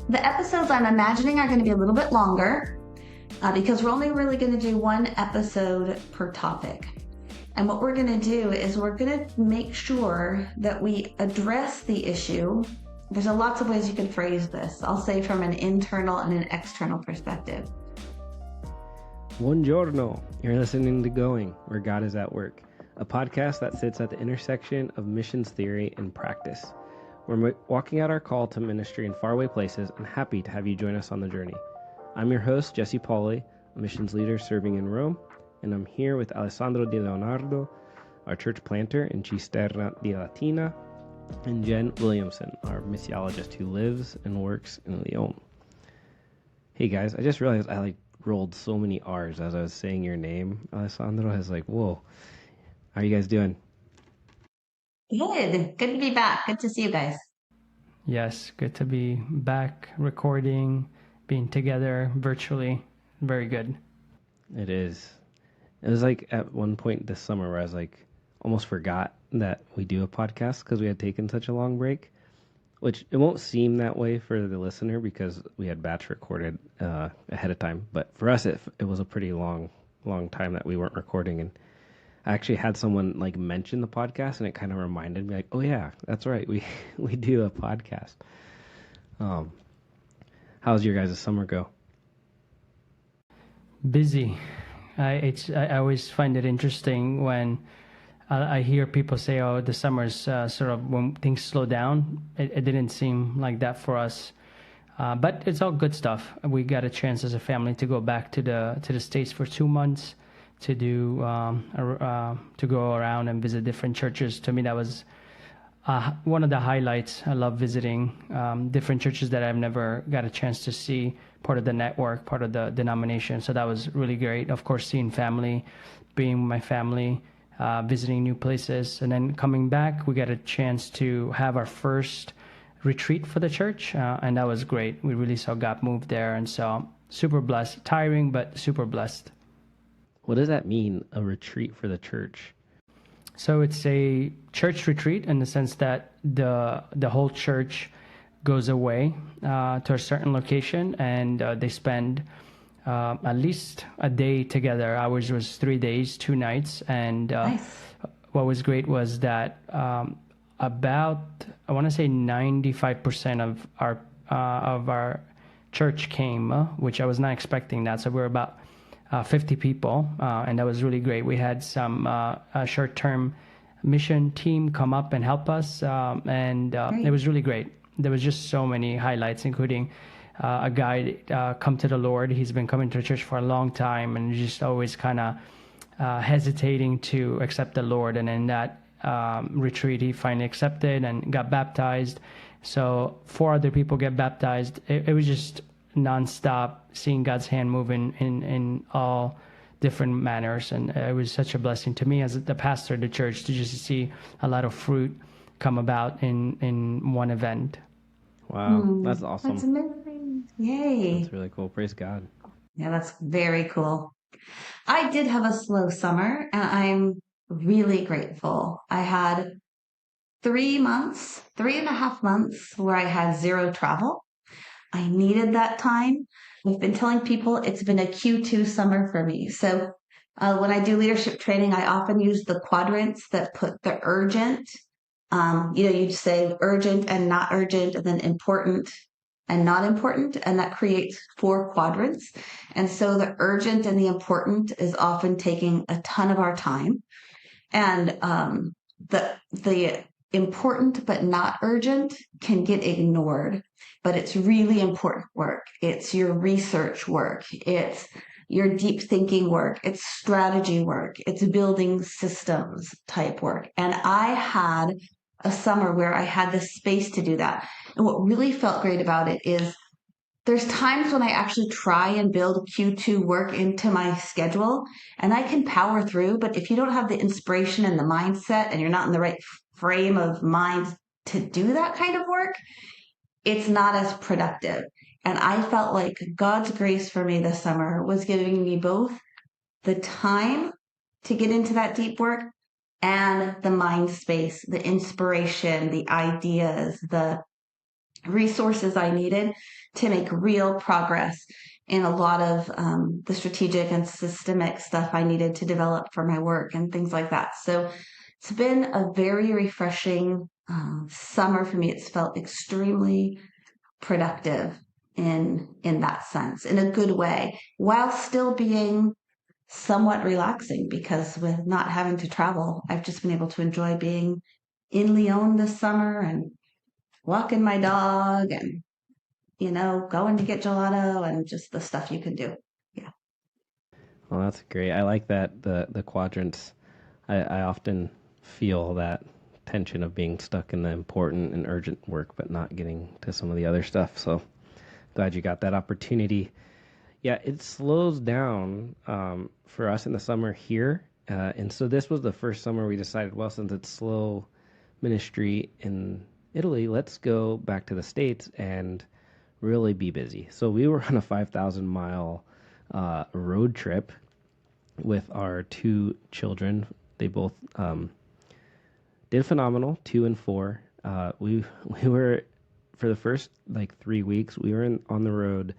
The episodes I'm imagining are going to be a little bit longer because we're only really going to do one episode per topic. And what we're going to do is we're going to make sure that we address the issue. There's lots of ways you can phrase this. I'll say from an internal and an external perspective. Buongiorno. You're listening to Going, where God is at work, a podcast that sits at the intersection of missions theory and practice. We're walking out our call to ministry in faraway places and happy to have you join us on the journey. I'm your host, Jesse Pauli, a missions leader serving in Rome, and I'm here with Alessandro Di Leonardo, our church planter in Cisterna di Latina, and Jen Williamson, our missiologist who lives and works in Lyon. Hey guys, I just realized I rolled so many R's as I was saying your name, Alessandro. I was like, whoa. How are you guys doing? Good to be back. Good to see you guys. Yes, good to be back recording, being together virtually. Very good. It is. It was like at one point this summer where I was like, almost forgot that we do a podcast because we had taken such a long break, which it won't seem that way for the listener because we had batch recorded ahead of time. But for us, it was a pretty long time that we weren't recording. And I actually had someone mention the podcast, and it kind of reminded me oh yeah, that's right. We do a podcast. How's your guys' summer go? Busy. I always find it interesting when I hear people say, "Oh, the summer's sort of when things slow down." It didn't seem like that for us, but it's all good stuff. We got a chance as a family to go back to the States for 2 months to do to go around and visit different churches. To me, that was one of the highlights. I love visiting different churches that I've never got a chance to see, part of the network, part of the denomination. So that was really great. Of course, seeing family, being with my family. Visiting new places, and then coming back, we got a chance to have our first retreat for the church, and that was great. We really saw God move there, and so super blessed. Tiring, but super blessed. What does that mean, a retreat for the church? So it's a church retreat in the sense that the whole church goes away to a certain location, and they spend at least a day together. Ours was 3 days, 2 nights, and Nice. What was great was that about, I want to say 95% of our church came, which I was not expecting that. So we were about 50 people, and that was really great. We had some short-term mission team come up and help us, and it was really great. There was just so many highlights, including a guy come to the Lord. He's been coming to the church for a long time and just always kind of hesitating to accept the Lord. And in that retreat, he finally accepted and got baptized. So 4 other people get baptized. It was just nonstop, seeing God's hand moving in all different manners. And it was such a blessing to me as the pastor of the church to just see a lot of fruit come about in one event. Wow, that's awesome. That's amazing. Yay. That's really cool. Praise God. Yeah, that's very cool. I did have a slow summer, and I'm really grateful. I had 3.5 months where I had 0 travel. I needed that time. I've been telling people it's been a Q2 summer for me. So when I do leadership training, I often use the quadrants that put the urgent. You say urgent and not urgent, and then important and not important, and that creates 4 quadrants. And so the urgent and the important is often taking a ton of our time, and the important but not urgent can get ignored. But it's really important work. It's your research work. It's your deep thinking work. It's strategy work. It's building systems type work. And I had a summer where I had the space to do that. And what really felt great about it is there's times when I actually try and build Q2 work into my schedule, and I can power through. But if you don't have the inspiration and the mindset, and you're not in the right frame of mind to do that kind of work, it's not as productive. And I felt like God's grace for me this summer was giving me both the time to get into that deep work and the mind space, the inspiration, the ideas, the resources I needed to make real progress in a lot of the strategic and systemic stuff I needed to develop for my work and things like that. So it's been a very refreshing summer for me. It's felt extremely productive in that sense, in a good way, while still being somewhat relaxing, because with not having to travel, I've just been able to enjoy being in Lyon this summer and walking my dog and, going to get gelato and just the stuff you can do. Yeah. Well, that's great. I like that the quadrants. I often feel that tension of being stuck in the important and urgent work, but not getting to some of the other stuff. So glad you got that opportunity. Yeah, it slows down for us in the summer here. And so this was the first summer we decided, well, since it's slow ministry in Italy, let's go back to the States and really be busy. So we were on a 5,000-mile road trip with our two children. They both did phenomenal, 2 and 4. We were, for the first 3 weeks, we were on the road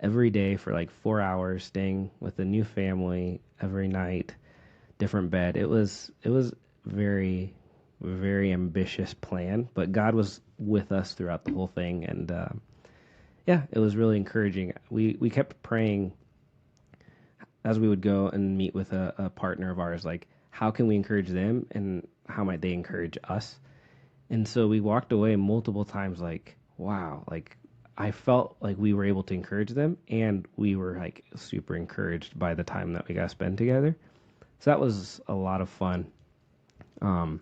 every day for 4 hours, staying with a new family every night, different bed. It was very, very ambitious plan, but God was with us throughout the whole thing, and yeah, it was really encouraging. We kept praying as we would go and meet with a partner of ours, how can we encourage them and how might they encourage us? And so we walked away multiple times wow, I felt like we were able to encourage them, and we were super encouraged by the time that we got to spend together. So that was a lot of fun. And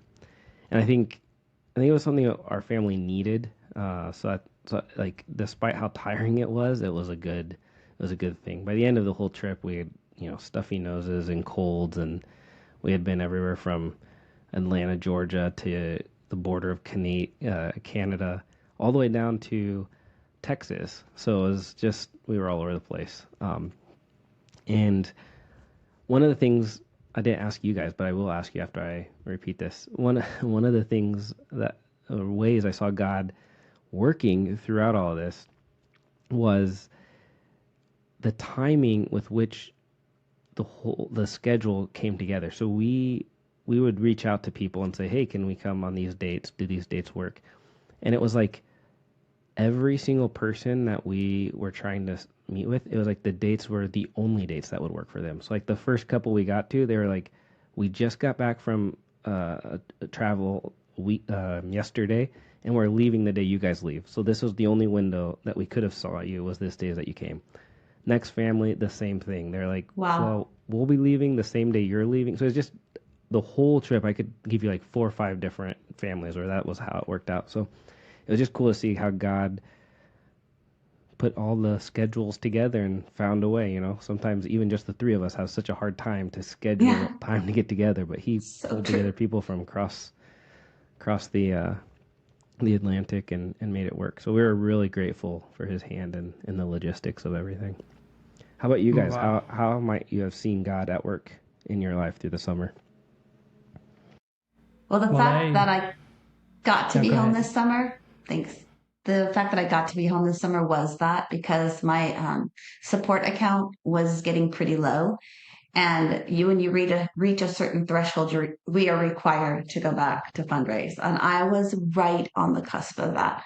I think it was something that our family needed. So despite how tiring it was a good thing. By the end of the whole trip, we had stuffy noses and colds, and we had been everywhere from Atlanta, Georgia, to the border of Canada, all the way down to Texas. So it was just, we were all over the place. And one of the things I didn't ask you guys, but I will ask you after I repeat this. One of the things ways I saw God working throughout all of this was the timing with which the schedule came together. So we would reach out to people and say, hey, can we come on these dates? Do these dates work? And it was every single person that we were trying to meet with, it was the dates were the only dates that would work for them. So the first couple we got to, they were we just got back from a travel week yesterday, and we're leaving the day you guys leave. So this was the only window that we could have saw you, was this day that you came. Next family, the same thing. They're wow, well, we'll be leaving the same day you're leaving. So it's just the whole trip. I could give you 4 or 5 different families where that was how it worked out. So it was just cool to see how God put all the schedules together and found a way. Sometimes even just the 3 of us have such a hard time to schedule time to get together, but he pulled together people from across the Atlantic and made it work. So we were really grateful for his hand in the logistics of everything. How about you guys? Wow. How might you have seen God at work in your life through the summer? Well, the fact that I got to be go home ahead. this summer, thanks. The fact that I got to be home this summer was that because my support account was getting pretty low. And when you reach a certain threshold, we are required to go back to fundraise. And I was right on the cusp of that.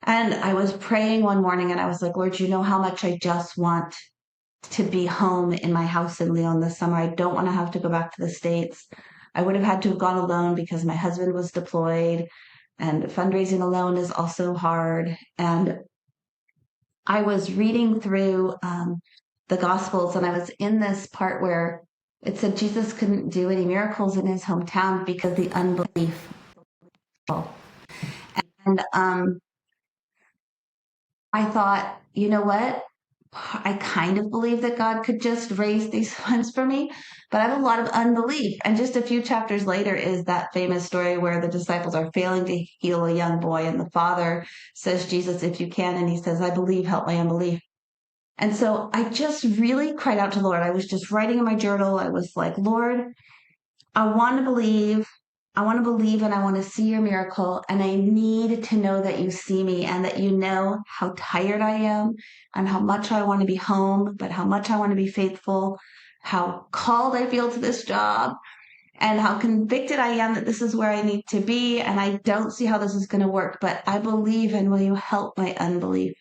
And I was praying one morning and I was like, Lord, you know how much I just want to be home in my house in Lyon this summer. I don't want to have to go back to the States. I would have had to have gone alone because my husband was deployed, and fundraising alone is also hard. And I was reading through the Gospels, and I was in this part where it said Jesus couldn't do any miracles in his hometown because the unbelief. And I thought, you know what? I kind of believe that God could just raise these funds for me, but I have a lot of unbelief. And just a few chapters later is that famous story where the disciples are failing to heal a young boy, and the father says, Jesus, if you can, and he says, I believe, help my unbelief. And so I just really cried out to the Lord. I was just writing in my journal. I was like, Lord, I want to believe. I want to believe and I want to see your miracle. And I need to know that you see me and that you know how tired I am and how much I want to be home, but how much I want to be faithful, how called I feel to this job, and how convicted I am that this is where I need to be. And I don't see how this is going to work, but I believe, and will you help my unbelief?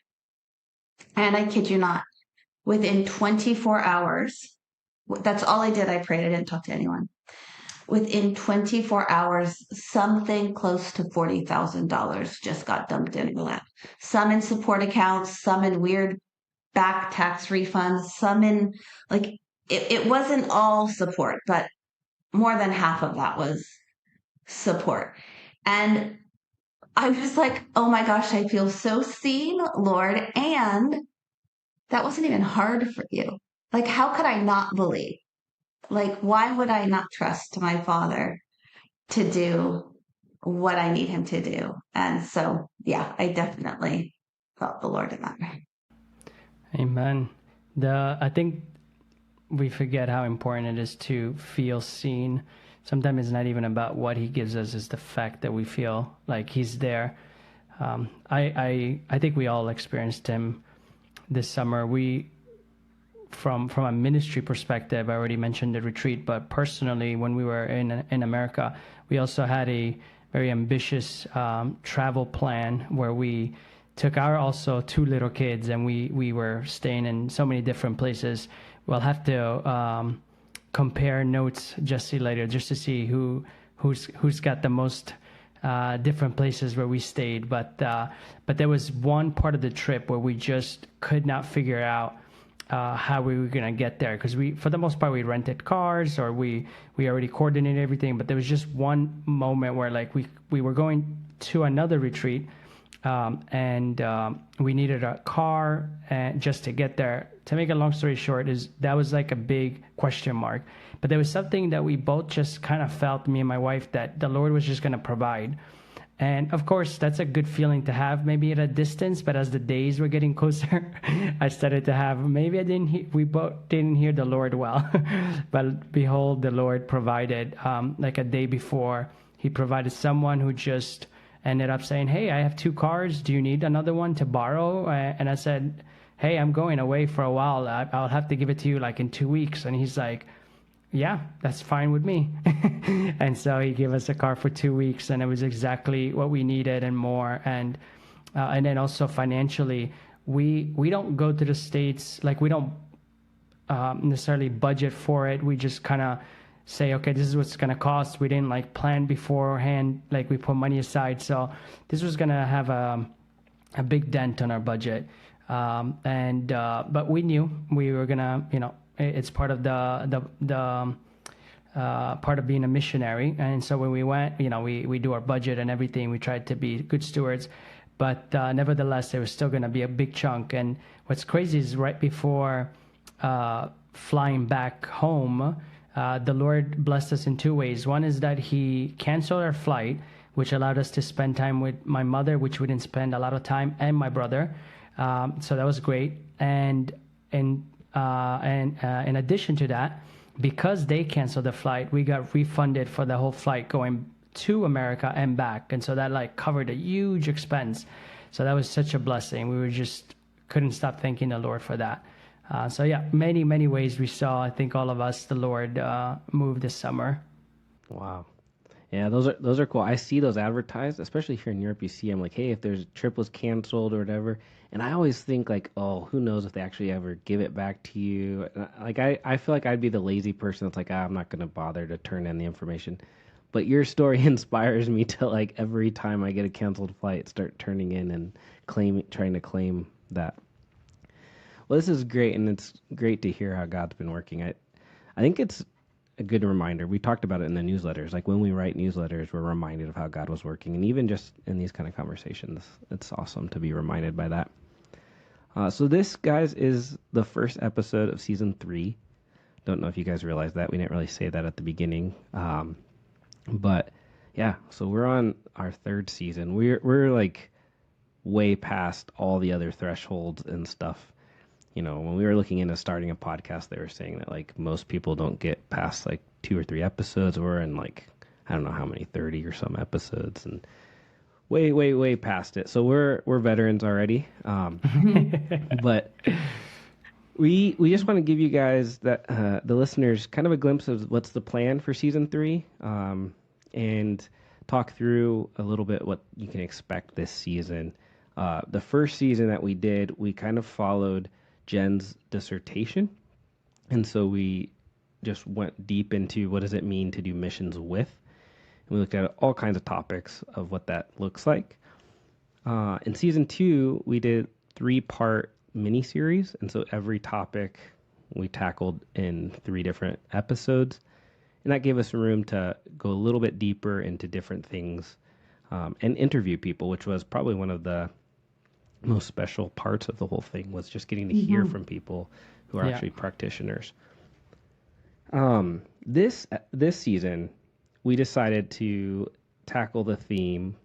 And I kid you not, within 24 hours, that's all I did. I prayed. I didn't talk to anyone. Within 24 hours, something close to $40,000 just got dumped in my lap. Some in support accounts, some in weird back tax refunds, some in like, it wasn't all support, but more than half of that was support. And I was like, oh my gosh, I feel so seen, Lord. And that wasn't even hard for you. Like, how could I not believe? Like, why would I not trust my Father to do what I need him to do? And so, yeah, I definitely felt the Lord in that way. Amen. I think we forget how important it is to feel seen. Sometimes it's not even about what he gives us; it's the fact that we feel like he's there. I think we all experienced him this summer. From a ministry perspective, I already mentioned the retreat, but personally, when we were in America, we also had a very ambitious travel plan where we took our also two little kids, and we were staying in so many different places. We'll have to compare notes just later, just to see who's got the most different places where we stayed. But there was one part of the trip where we just could not figure out how we were going to get there, because for the most part, we rented cars or we already coordinated everything. But there was just one moment where like we were going to another retreat, and we needed a car just to get there. To make a long story short, that was like a big question mark. But there was something that we both just kind of felt, me and my wife, that the Lord was just going to provide. And of course, that's a good feeling to have maybe at a distance. But as the days were getting closer, I started to have, maybe we both didn't hear the Lord well. But behold, the Lord provided, like a day before, he provided someone who just ended up saying, hey, I have 2 cars. Do you need another one to borrow? And I said, hey, I'm going away for a while. I'll have to give it to you like in 2 weeks. And he's like, yeah, that's fine with me. And so he gave us a car for 2 weeks, and it was exactly what we needed and more. And then also financially, we don't go to the States, like we don't necessarily budget for it. We just kind of say, okay, this is what's going to cost. We didn't like plan beforehand, like we put money aside. So this was going to have a big dent on our budget. But we knew we were going to, it's part of the part of being a missionary. And so when we went, we do our budget and everything. We tried to be good stewards, but nevertheless, there was still going to be a big chunk. And what's crazy is right before flying back home, the Lord blessed us in 2 ways. One is that he canceled our flight, which allowed us to spend time with my mother, which we didn't spend a lot of time, and my brother. So that was great. And in addition to that, because they canceled the flight, we got refunded for the whole flight going to America and back. And so that like covered a huge expense. So that was such a blessing. We couldn't stop thanking the Lord for that. So yeah, many, many ways we saw, I think all of us, the Lord move this summer. Wow. Yeah, those are cool. I see those advertised, especially here in Europe. You see them like, hey, if there's a trip was canceled or whatever. And I always think like, oh, who knows if they actually ever give it back to you. Like I feel like I'd be the lazy person that's like, I'm not going to bother to turn in the information. But your story inspires me to like every time I get a canceled flight, start turning in and trying to claim that. Well, this is great, and it's great to hear how God's been working. I think it's a good reminder. We talked about it in the newsletters. Like when we write newsletters, we're reminded of how God was working. And even just in these kind of conversations, it's awesome to be reminded by that. So this, guys, is the first episode of season 3. Don't know if you guys realize that. We didn't really say that at the beginning. But yeah, so we're on our 3rd season. We're like way past all the other thresholds and stuff. When we were looking into starting a podcast, they were saying that like most people don't get past like 2 or 3 episodes. We're in like, I don't know how many, 30 or some episodes, and way past it. So we're veterans already. But we just want to give you guys that the listeners kind of a glimpse of what's the plan for season 3, and talk through a little bit what you can expect this season. The first season that we did, we kind of followed Jen's dissertation, and so we just went deep into what does it mean to do missions with. And we looked at all kinds of topics of what that looks like. In season 2, we did 3-part mini-series, and so every topic we tackled in 3 different episodes, and that gave us room to go a little bit deeper into different things, and interview people, which was probably one of the most special parts of the whole thing, was just getting to hear from people who are actually practitioners. This season, we decided to tackle the theme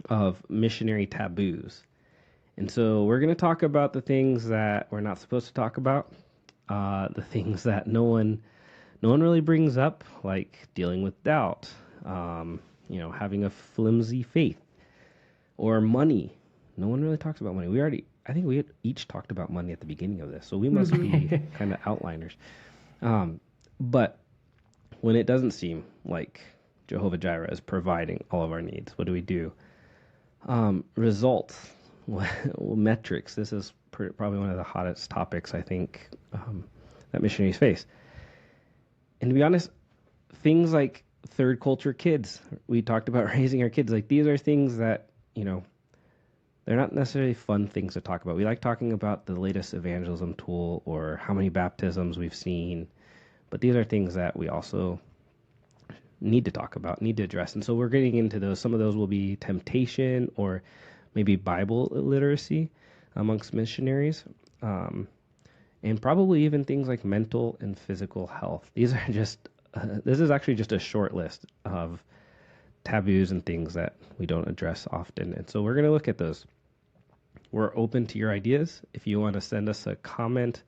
of missionary taboos. And so we're going to talk about the things that we're not supposed to talk about, the things that no one really brings up, like dealing with doubt, having a flimsy faith, or money. No one really talks about money. I think we had each talked about money at the beginning of this, so we must be kind of outliners. But when it doesn't seem like Jehovah Jireh is providing all of our needs, what do we do? Results, metrics. This is probably one of the hottest topics, I think, that missionaries face. And to be honest, things like third culture kids, we talked about raising our kids. Like, these are things that, they're not necessarily fun things to talk about. We like talking about the latest evangelism tool or how many baptisms we've seen. But these are things that we also need to talk about, need to address. And so we're getting into those. Some of those will be temptation or maybe Bible literacy amongst missionaries, and probably even things like mental and physical health. These are just, this is actually just a short list of taboos and things that we don't address often. And so we're going to look at those. We're open to your ideas. If you want to send us a comment,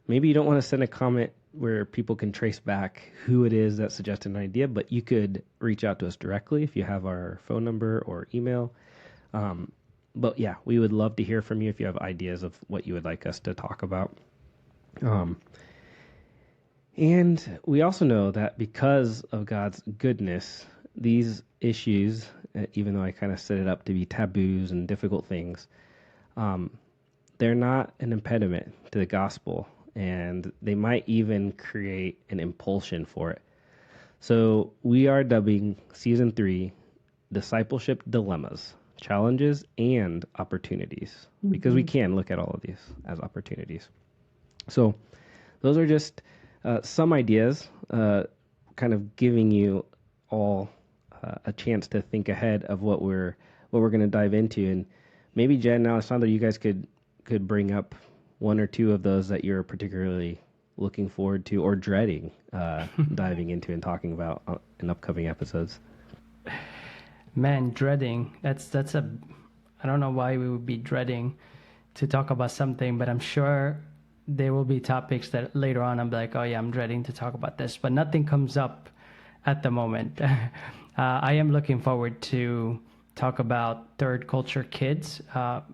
maybe you don't want to send a comment where people can trace back who it is that suggested an idea, but you could reach out to us directly if you have our phone number or email. But yeah, we would love to hear from you if you have ideas of what you would like us to talk about. And we also know that because of God's goodness, these issues, even though I kind of set it up to be taboos and difficult things, they're not an impediment to the gospel, and they might even create an impulsion for it. So we are dubbing season 3 Discipleship Dilemmas, Challenges and Opportunities, because we can look at all of these as opportunities. So those are just some ideas, kind of giving you all a chance to think ahead of what we're going to dive into. And maybe Jen and Alessandro, you guys could bring up one or two of those that you're particularly looking forward to or dreading diving into and talking about in upcoming episodes. Man, dreading. That's I don't know why we would be dreading to talk about something, but I'm sure there will be topics that later on I'm like, oh yeah, I'm dreading to talk about this, but nothing comes up at the moment. I am looking forward to talk about third culture kids,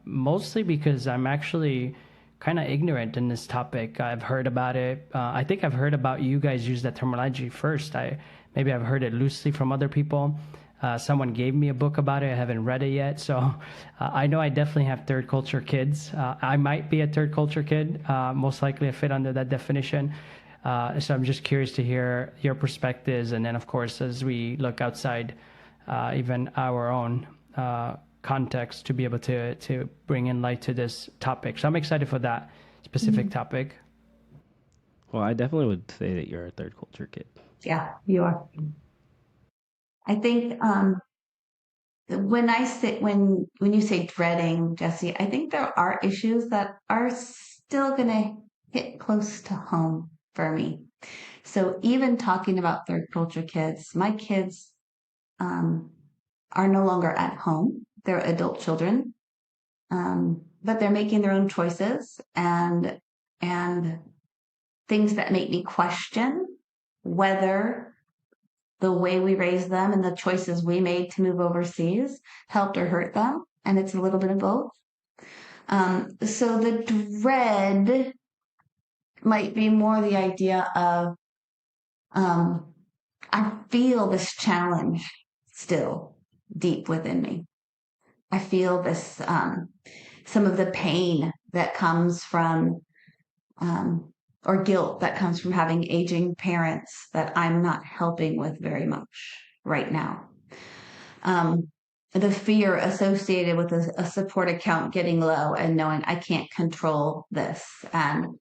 mostly because I'm actually kind of ignorant in this topic. I've heard about it. I think I've heard about you guys use that terminology first. Maybe I've heard it loosely from other people. Someone gave me a book about it. I haven't read it yet. So I know I definitely have third culture kids. I might be a third culture kid. Most likely I fit under that definition. So I'm just curious to hear your perspectives. And then, of course, as we look outside even our own context, to be able to bring in light to this topic. So I'm excited for that specific topic. Well, I definitely would say that you're a third culture kid. Yeah, you are. I think when you say dreading, Jesse, I think there are issues that are still going to hit close to home for me. So even talking about third culture kids, my kids are no longer at home. They're adult children, but they're making their own choices and things that make me question whether the way we raised them and the choices we made to move overseas helped or hurt them. And it's a little bit of both. So the dread might be more the idea of, I feel this challenge still deep within me. I feel this, some of the pain that comes from, or guilt that comes from having aging parents that I'm not helping with very much right now. The fear associated with a support account getting low and knowing I can't control this, and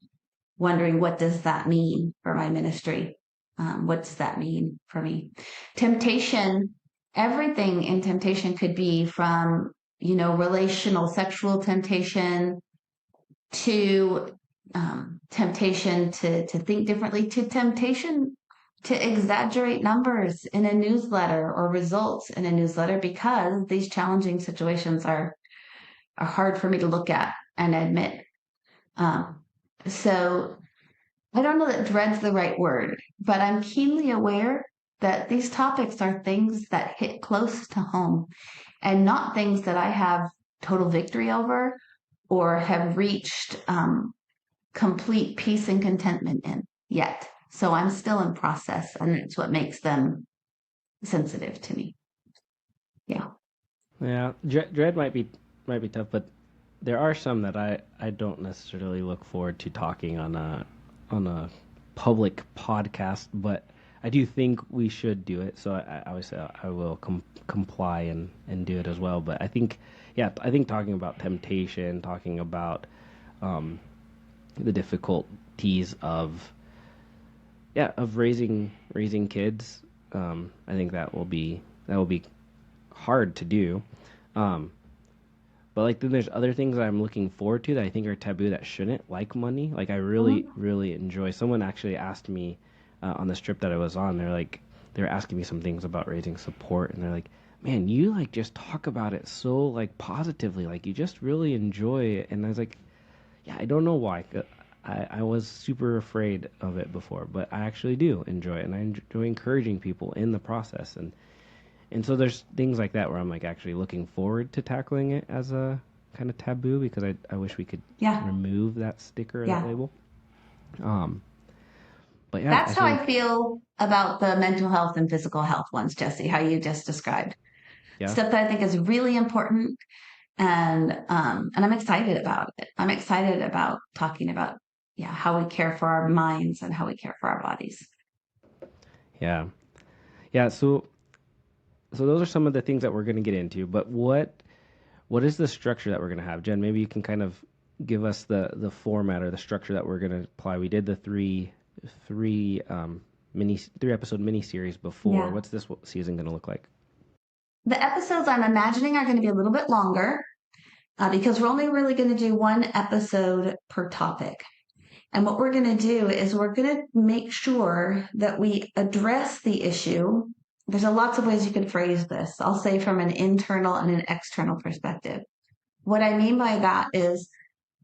wondering, what does that mean for my ministry? What does that mean for me? Temptation, everything in temptation could be from, relational, sexual temptation to temptation to think differently, to temptation to exaggerate numbers in a newsletter or results in a newsletter, because these challenging situations are hard for me to look at and admit. So I don't know that dread's the right word, but I'm keenly aware that these topics are things that hit close to home, and not things that I have total victory over or have reached complete peace and contentment in yet. So I'm still in process, and that's what makes them sensitive to me. Yeah. Yeah, dread might be tough, but there are some that I don't necessarily look forward to talking on a public podcast, but I do think we should do it. So I always say I will comply and do it as well. But I think talking about temptation, talking about the difficulties of raising kids, I think that will be hard to do. But like, then there's other things that I'm looking forward to that I think are taboo that shouldn't, like money. Like, I really enjoy. Someone actually asked me on this trip that I was on. They were asking me some things about raising support, and they're like, "Man, you like just talk about it so like positively. Like, you just really enjoy it." And I was like, "Yeah, I don't know why. I was super afraid of it before, but I actually do enjoy it, and I enjoy encouraging people in the process." And so there's things like that where I'm like actually looking forward to tackling it as a kind of taboo, because I wish we could remove that sticker or that label. But yeah, that's how I feel about the mental health and physical health ones, Jesse, how you just described. Yeah. Stuff that I think is really important, and I'm excited about it. I'm excited about talking about how we care for our minds and how we care for our bodies. Yeah. So those are some of the things that we're going to get into. But what is the structure that we're going to have? Jen, maybe you can kind of give us the format or the structure that we're going to apply. We did the three episode mini series before. What's this season going to look like? The episodes I'm imagining are going to be a little bit longer because we're only really going to do one episode per topic. And what we're going to do is we're going to make sure that we address the issue. There's lots of ways you could phrase this. I'll say from an internal and an external perspective. What I mean by that is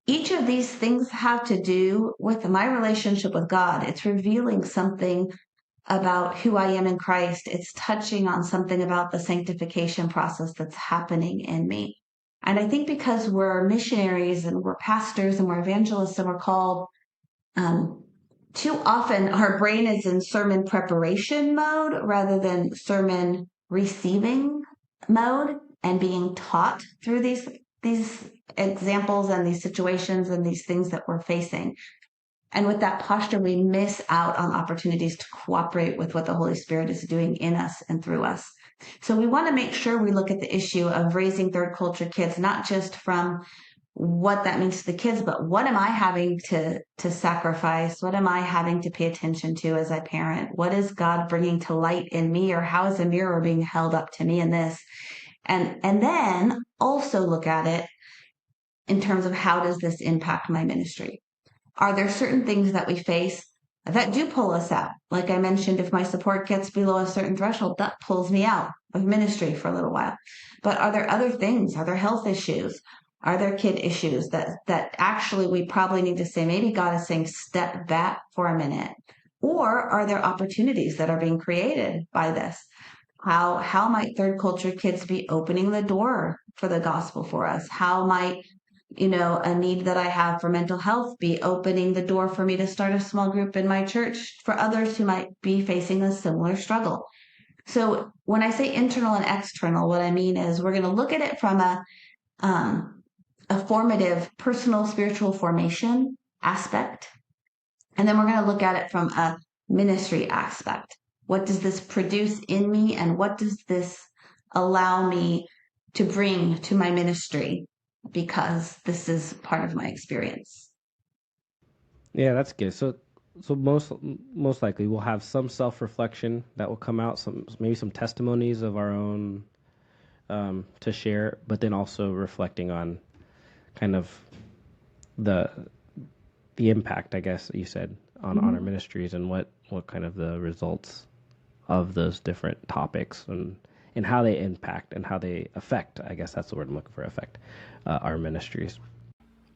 each of these things have to do with my relationship with God. It's revealing something about who I am in Christ. It's touching on something about the sanctification process that's happening in me. And I think because we're missionaries and we're pastors and we're evangelists and we're called, too often our brain is in sermon preparation mode rather than sermon receiving mode and being taught through these examples and these situations and these things that we're facing. And with that posture, we miss out on opportunities to cooperate with what the Holy Spirit is doing in us and through us. So we want to make sure we look at the issue of raising third culture kids, not just from what that means to the kids, but what am I having to sacrifice? What am I having to pay attention to as a parent? What is God bringing to light in me, or how is a mirror being held up to me in this? And then also look at it in terms of, how does this impact my ministry? Are there certain things that we face that do pull us out? Like I mentioned, if my support gets below a certain threshold, that pulls me out of ministry for a little while. But are there other things? Are there health issues? Are there kid issues that actually we probably need to say, maybe God is saying, step back for a minute. Or are there opportunities that are being created by this? How might third culture kids be opening the door for the gospel for us? How might, a need that I have for mental health be opening the door for me to start a small group in my church for others who might be facing a similar struggle? So when I say internal and external, what I mean is we're going to look at it from um, a formative, personal, spiritual formation aspect. And then we're going to look at it from a ministry aspect. What does this produce in me? And what does this allow me to bring to my ministry? Because this is part of my experience. Yeah, that's good. So most likely we'll have some self-reflection that will come out, some maybe some testimonies of our own to share, but then also reflecting on kind of the the impact, I guess you said, on our ministries and what kind of the results of those different topics and how they impact and how they affect. I guess that's the word I'm looking for. Affect our ministries.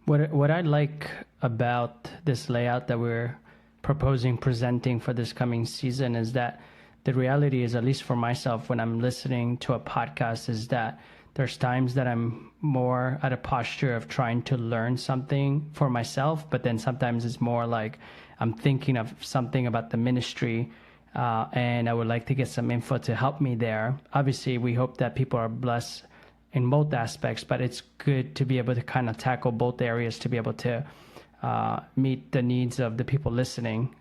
What I like about this layout that we're proposing presenting for this coming season is that the reality is, at least for myself, when I'm listening to a podcast, is that there's times that I'm more at a posture of trying to learn something for myself, but then sometimes it's more like I'm thinking of something about the ministry, and I would like to get some info to help me there. Obviously, we hope that people are blessed in both aspects, but it's good to be able to kind of tackle both areas to be able to meet the needs of the people listening,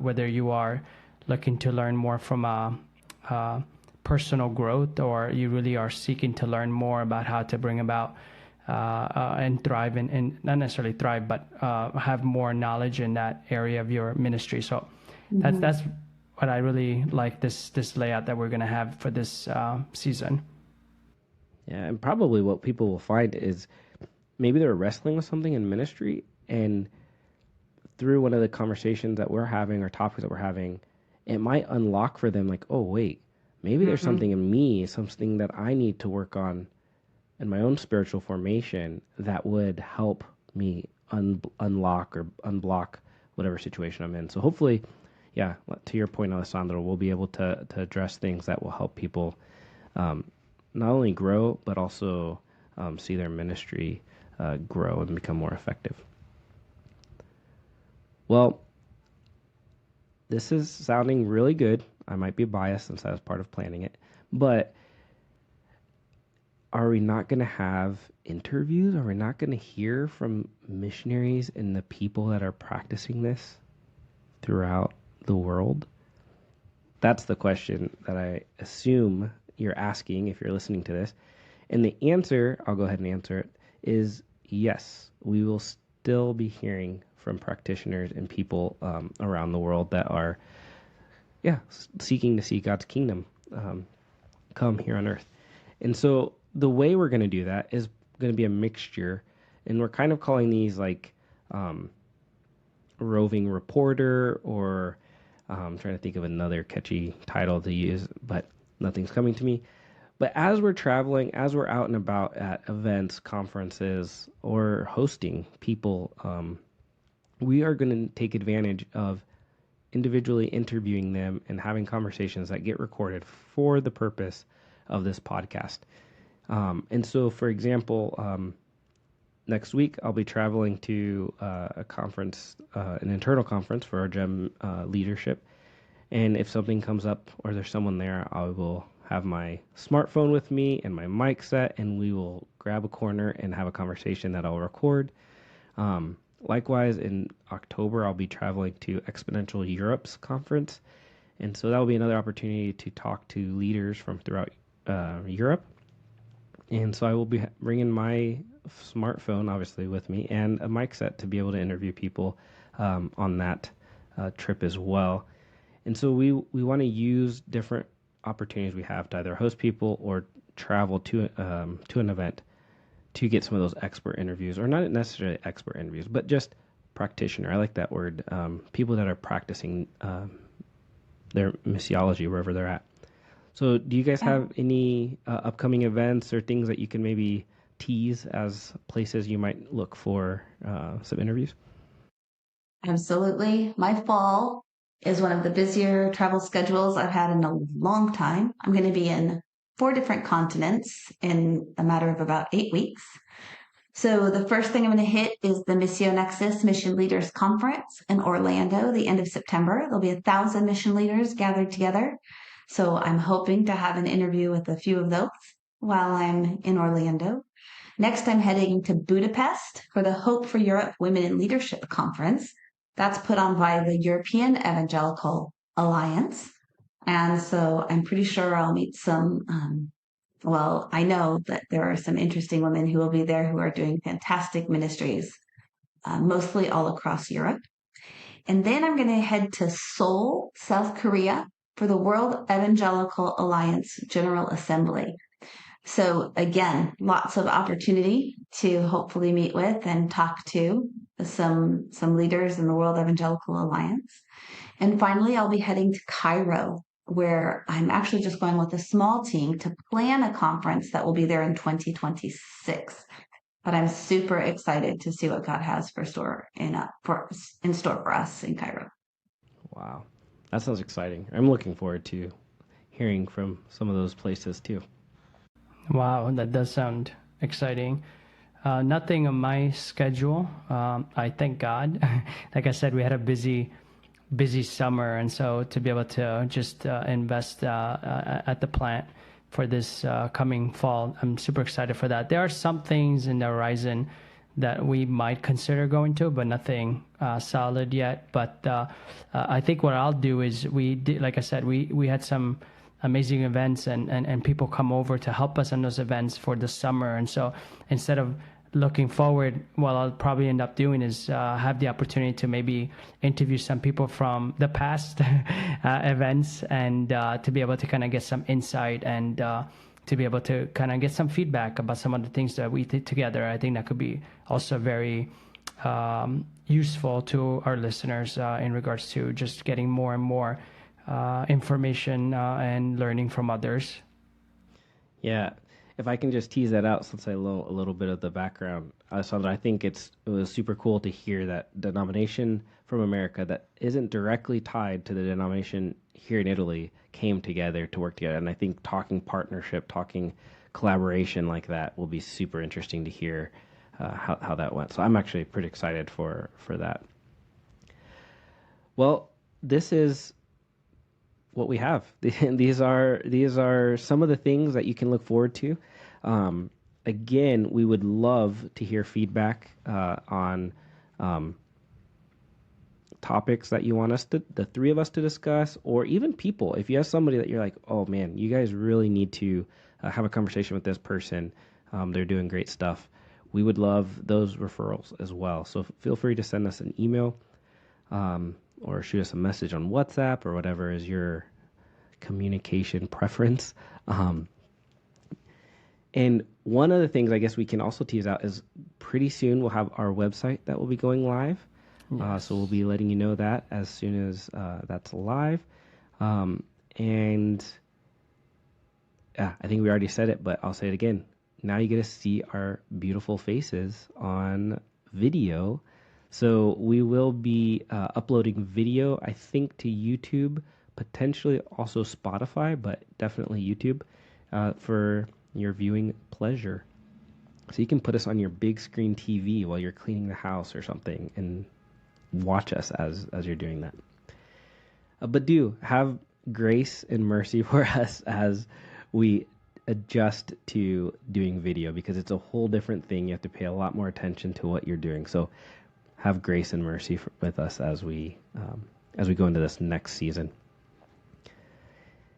whether you are looking to learn more from a personal growth, or you really are seeking to learn more about how to bring about and thrive and not necessarily thrive, but have more knowledge in that area of your ministry. So that's what I really like, this layout that we're going to have for this season. Yeah, and probably what people will find is maybe they're wrestling with something in ministry, and through one of the conversations that we're having or topics that we're having, it might unlock for them like, oh wait, maybe there's something in me, something that I need to work on in my own spiritual formation that would help me unlock or unblock whatever situation I'm in. So hopefully, yeah, to your point, Alessandro, we'll be able to address things that will help people not only grow, but also see their ministry grow and become more effective. Well, this is sounding really good. I might be biased since I was part of planning it, but are we not going to have interviews? Are we not going to hear from missionaries and the people that are practicing this throughout the world? That's the question that I assume you're asking if you're listening to this. And the answer, I'll go ahead and answer it, is yes. We will still be hearing from practitioners and people around the world that are, seeking to see God's kingdom come here on earth. And so the way we're going to do that is going to be a mixture, and we're kind of calling these like roving reporter, or I'm trying to think of another catchy title to use, but nothing's coming to me. But as we're traveling, as we're out and about at events, conferences, or hosting people, we are going to take advantage of individually interviewing them and having conversations that get recorded for the purpose of this podcast. And so, for example, next week I'll be traveling to a conference, an internal conference for our GEM leadership. And if something comes up or there's someone there, I will have my smartphone with me and my mic set, and we will grab a corner and have a conversation that I'll record. Likewise, in October, I'll be traveling to Exponential Europe's conference. And so that will be another opportunity to talk to leaders from throughout Europe. And so I will be bringing my smartphone, obviously, with me, and a mic set to be able to interview people on that trip as well. And so we want to use different opportunities we have to either host people or travel to an event to get some of those expert interviews, or not necessarily expert interviews, but just practitioner. I like that word. People that are practicing their missiology wherever they're at. So do you guys have any upcoming events or things that you can maybe tease as places you might look for some interviews? Absolutely. My fall is one of the busier travel schedules I've had in a long time. I'm going to be in 4 different continents in a matter of about 8 weeks. So the first thing I'm going to hit is the Missio Nexus Mission Leaders Conference in Orlando, the end of September. There'll be 1,000 mission leaders gathered together. So I'm hoping to have an interview with a few of those while I'm in Orlando. Next, I'm heading to Budapest for the Hope for Europe Women in Leadership Conference. That's put on by the European Evangelical Alliance. And so I'm pretty sure I'll meet I know that there are some interesting women who will be there who are doing fantastic ministries, mostly all across Europe. And then I'm going to head to Seoul, South Korea for the World Evangelical Alliance General Assembly. So again, lots of opportunity to hopefully meet with and talk to some leaders in the World Evangelical Alliance. And finally, I'll be heading to Cairo, where I'm actually just going with a small team to plan a conference that will be there in 2026. But I'm super excited to see what God has in store for us in Cairo. Wow, that sounds exciting. I'm looking forward to hearing from some of those places too. Wow, that does sound exciting. Nothing on my schedule. I thank God. Like I said, we had a busy summer, and so to be able to just invest at the plant for this coming fall, I'm super excited for that. There are some things in the horizon that we might consider going to, but nothing solid yet. But I think what I'll do is like I said, we had some amazing events and people come over to help us on those events for the summer. And so instead of looking forward, what I'll probably end up doing is have the opportunity to maybe interview some people from the past events and to be able to kind of get some insight and to be able to kind of get some feedback about some of the things that we did together. I think that could be also very useful to our listeners in regards to just getting more and more information and learning from others. Yeah, if I can just tease that out, since I know a little bit of the background, Sandra, I think it was super cool to hear that denomination from America that isn't directly tied to the denomination here in Italy came together to work together. And I think talking partnership, talking collaboration like that will be super interesting to hear how that went. So I'm actually pretty excited for that. Well, this is what we have. These are some of the things that you can look forward to. Again, we would love to hear feedback on topics that you want the 3 of us to discuss, or even people. If you have somebody that you're like, oh man, you guys really need to have a conversation with this person. They're doing great stuff. We would love those referrals as well. So feel free to send us an email or shoot us a message on WhatsApp or whatever is your communication preference. And one of the things I guess we can also tease out is pretty soon we'll have our website that will be going live. Yes. So we'll be letting you know that as soon as that's live. And yeah, I think we already said it, but I'll say it again. Now you get to see our beautiful faces on video. So we will be uploading video, I think, to YouTube, potentially also Spotify, but definitely YouTube for your viewing pleasure. So you can put us on your big screen TV while you're cleaning the house or something and watch us as you're doing that. But do have grace and mercy for us as we adjust to doing video, because it's a whole different thing. You have to pay a lot more attention to what you're doing. So have grace and mercy with us as we go into this next season.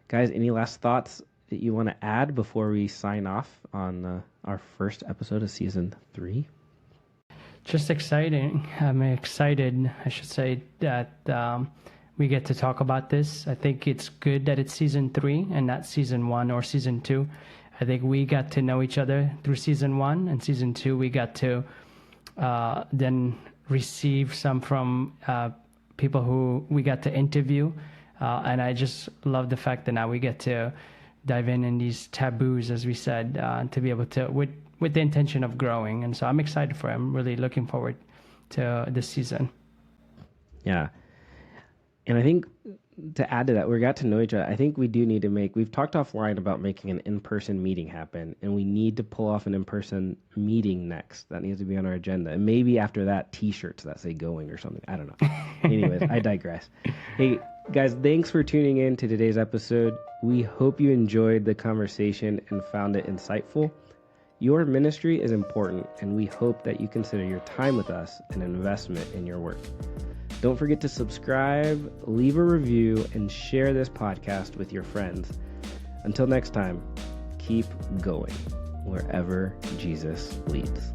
Guys, any last thoughts that you want to add before we sign off on our first episode of season 3? Just exciting. I'm excited, I should say, that we get to talk about this. I think it's good that it's season 3 and not season 1 or season 2. I think we got to know each other through season 1, and season 2 we got to then receive some from people who we got to interview. And I just love the fact that now we get to dive in these taboos, as we said, to be able to, with the intention of growing. And so I'm excited for it. I'm really looking forward to this season. Yeah. And I think to add to that, we got to know each other. I think we do need to we've talked offline about making an in-person meeting happen, and we need to pull off an in-person meeting next. That needs to be on our agenda. And maybe after that, t-shirts that say going or something. I don't know. Anyways, I digress. Hey, guys, thanks for tuning in to today's episode. We hope you enjoyed the conversation and found it insightful. Your ministry is important, and we hope that you consider your time with us an investment in your work. Don't forget to subscribe, leave a review, and share this podcast with your friends. Until next time, keep going wherever Jesus leads.